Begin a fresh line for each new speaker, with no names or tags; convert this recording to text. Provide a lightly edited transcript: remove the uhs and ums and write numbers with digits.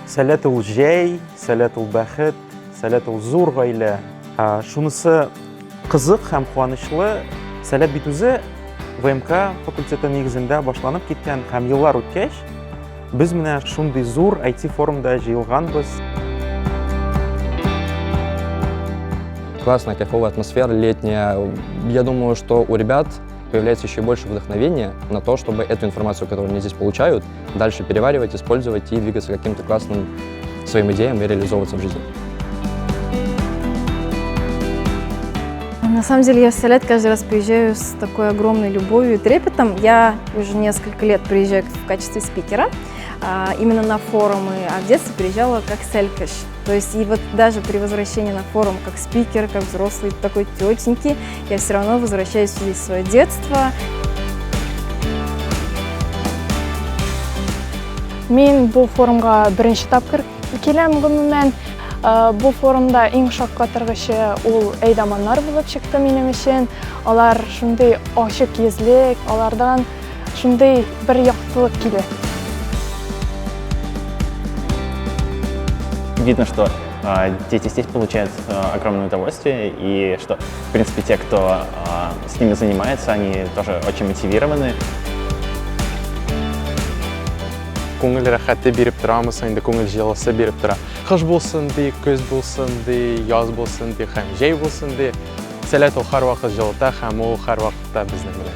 Сәләт ул җәй, сәләт ул бәхет, сәләт ул зур гаилә. Шунысы кызык һәм куанычлы, сәләт бит үзе ВМК факультеты нигезендә башланып киткән һәм еллар үткәч, без менә шундый зур IT форумда җыелганбыз.
Классная, кайфовая атмосфера летняя. Я думаю, что у ребят появляется еще больше вдохновения на то, чтобы эту информацию, которую они здесь получают, дальше переваривать, использовать и двигаться к каким-то классным своим идеям и реализовываться в жизни.
На самом деле я в Салет каждый раз приезжаю с такой огромной любовью и трепетом. Я уже несколько лет приезжаю в качестве спикера, именно на форумы, а в детстве приезжала как селькаш. То есть и вот даже при возвращении на форум как спикер, как взрослый такой тетеньки, я все равно возвращаюсь здесь в свое детство.
Мен бұл форумға бірінші тапқыр келем гомумән. Бұл форумда ең шаккатыргычы ул әйдаманнар булып чыкты минем өчен. Алар шундый ачык йөзле, алардан шундый бер яктылык килә.
Видно, что дети здесь получают огромное удовольствие, и что, в принципе, те, кто с ними занимается, они тоже очень мотивированы.
Көңіл рәхәте беріп тұрамыз, енді көңіл жылысы беріп тұра. Қыш болсын де, көз болсын де, яз болсын де, һәм жай болсын де, сәләт ол һәр вакыт жылыта, һәм ол һәр вакытта безнең белән.